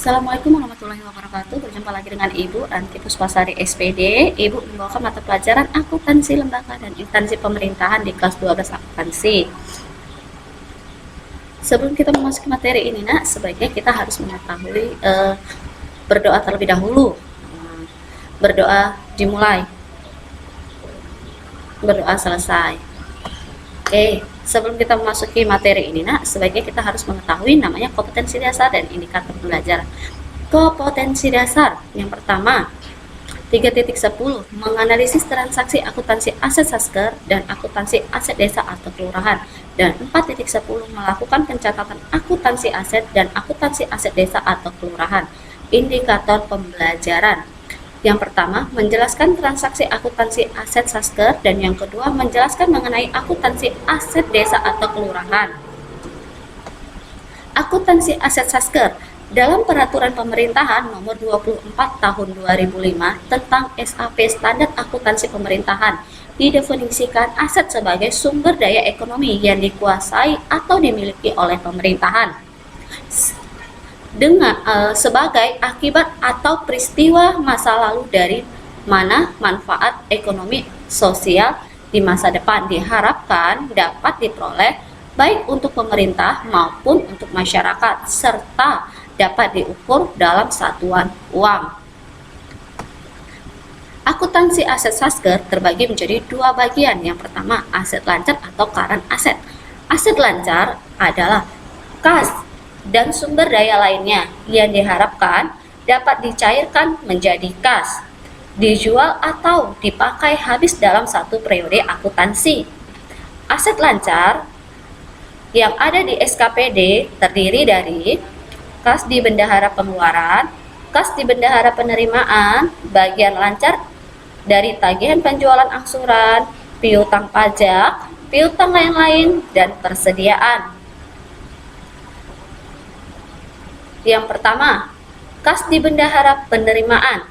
Assalamualaikum warahmatullahi wabarakatuh. Berjumpa lagi dengan Ibu Ranti Puspasari SPD. Ibu membawakan mata pelajaran akuntansi lembaga dan instansi pemerintahan di kelas 12 akuntansi. Sebelum kita memasuki materi ini, nak, sebaiknya kita harus mengetahui berdoa terlebih dahulu. Berdoa dimulai, berdoa selesai. Oke, sebelum kita memasuki materi ini, nak, sebaiknya kita harus mengetahui namanya kompetensi dasar dan indikator pembelajaran. Kompetensi dasar yang pertama 3.10 menganalisis transaksi akuntansi aset Sasker dan akuntansi aset desa atau kelurahan, dan 4.10 melakukan pencatatan akuntansi aset dan akuntansi aset desa atau kelurahan. Indikator pembelajaran yang pertama menjelaskan transaksi akuntansi aset Sasker, dan yang kedua menjelaskan mengenai akuntansi aset desa atau kelurahan. Akuntansi aset Sasker dalam Peraturan Pemerintahan Nomor 24 Tahun 2005 tentang SAP Standar Akuntansi Pemerintahan didefinisikan aset sebagai sumber daya ekonomi yang dikuasai atau dimiliki oleh pemerintahan dengan sebagai akibat atau peristiwa masa lalu dari mana manfaat ekonomi sosial di masa depan diharapkan dapat diperoleh baik untuk pemerintah maupun untuk masyarakat, serta dapat diukur dalam satuan uang. Akuntansi aset Sasker terbagi menjadi dua bagian. Yang pertama, aset lancar atau current aset. Aset lancar adalah kas dan sumber daya lainnya yang diharapkan dapat dicairkan menjadi kas, dijual atau dipakai habis dalam satu periode akuntansi. Aset lancar yang ada di SKPD terdiri dari kas di bendahara pengeluaran, kas di bendahara penerimaan, bagian lancar dari tagihan penjualan angsuran, piutang pajak, piutang lain-lain, dan persediaan. Yang pertama, kas di bendahara penerimaan.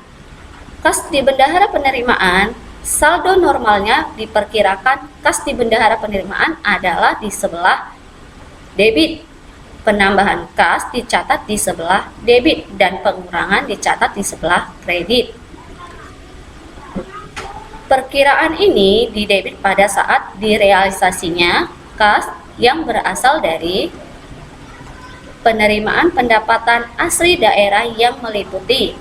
Kas di bendahara penerimaan, saldo normalnya diperkirakan kas di bendahara penerimaan adalah di sebelah debit. Penambahan kas dicatat di sebelah debit dan pengurangan dicatat di sebelah kredit. Perkiraan ini didebit pada saat direalisasinya kas yang berasal dari penerimaan pendapatan asli daerah yang meliputi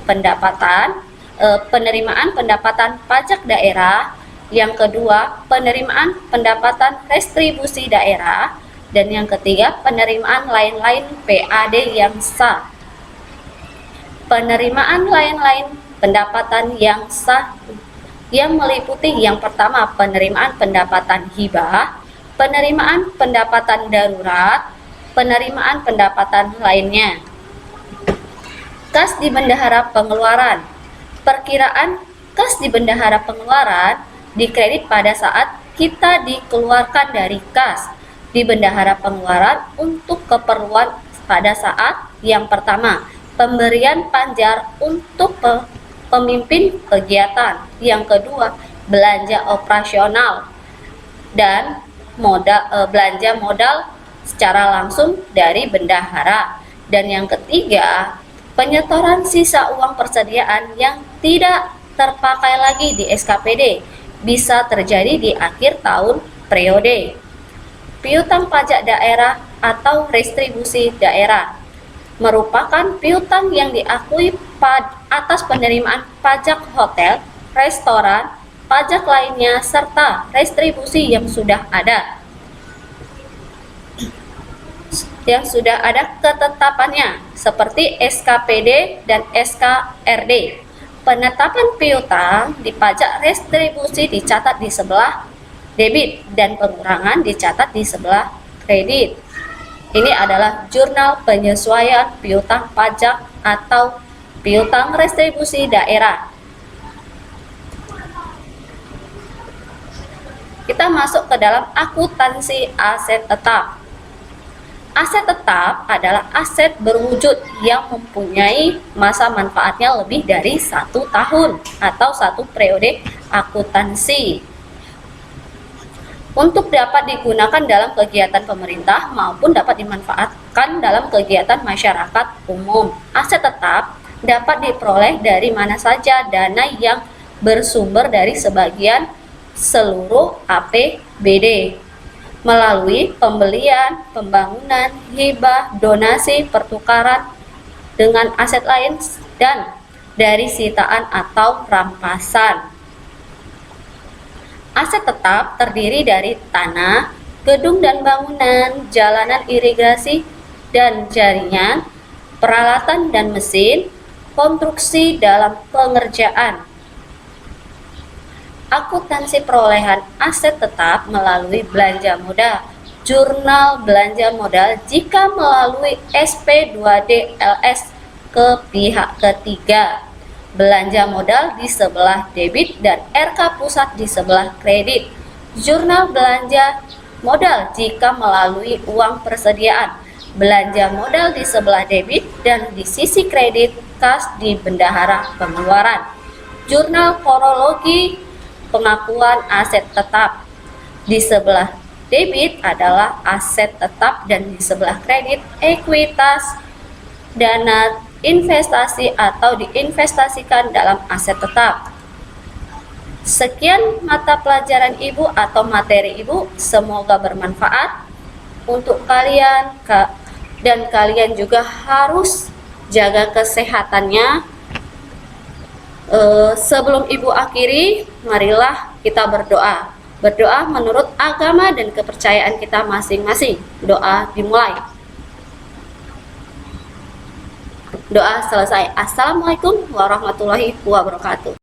penerimaan pendapatan pajak daerah, yang kedua penerimaan pendapatan restribusi daerah, dan yang ketiga penerimaan lain-lain PAD yang sah. Penerimaan lain-lain pendapatan yang sah yang meliputi yang pertama penerimaan pendapatan hibah, penerimaan pendapatan darurat, penerimaan pendapatan lainnya. Kas di bendahara pengeluaran. Perkiraan kas di bendahara pengeluaran dikredit pada saat kita dikeluarkan dari kas di bendahara pengeluaran untuk keperluan pada saat yang pertama pemberian panjar untuk pemimpin kegiatan, yang kedua belanja operasional dan belanja modal secara langsung dari bendahara, dan yang ketiga penyetoran sisa uang persediaan yang tidak terpakai lagi di SKPD bisa terjadi di akhir tahun periode. Piutang pajak daerah atau restribusi daerah merupakan piutang yang diakui atas penerimaan pajak hotel, restoran, pajak lainnya, serta restribusi yang sudah ada ketetapannya seperti SKPD dan SKRD. Penetapan piutang di pajak restribusi dicatat di sebelah debit dan pengurangan dicatat di sebelah kredit. Ini adalah jurnal penyesuaian piutang pajak atau piutang restribusi daerah. Kita masuk ke dalam akuntansi aset tetap. Aset tetap adalah aset berwujud yang mempunyai masa manfaatnya lebih dari 1 tahun atau 1 periode akuntansi. untuk dapat digunakan dalam kegiatan pemerintah maupun dapat dimanfaatkan dalam kegiatan masyarakat umum. Aset tetap dapat diperoleh dari mana saja dana yang bersumber dari sebagian seluruh APBD melalui pembelian, pembangunan, hibah, donasi, pertukaran dengan aset lain, dan dari sitaan atau rampasan. Aset tetap terdiri dari tanah, gedung dan bangunan, jalanan irigasi dan jaringan, peralatan dan mesin, konstruksi dalam pengerjaan. Akuntansi perolehan aset tetap melalui belanja modal, jurnal belanja modal jika melalui SP2D LS ke pihak ketiga, belanja modal di sebelah debit dan RK pusat di sebelah kredit, jurnal belanja modal jika melalui uang persediaan, belanja modal di sebelah debit dan di sisi kredit kas di bendahara pengeluaran, jurnal kronologi pengakuan aset tetap. Di sebelah debit adalah aset tetap dan di sebelah kredit ekuitas dana investasi atau diinvestasikan dalam aset tetap. Sekian mata pelajaran Ibu atau materi Ibu, semoga bermanfaat untuk kalian, dan kalian juga harus jaga kesehatannya. Sebelum Ibu akhiri, marilah kita berdoa. Berdoa menurut agama dan kepercayaan kita masing-masing. Doa dimulai. Doa selesai. Assalamualaikum warahmatullahi wabarakatuh.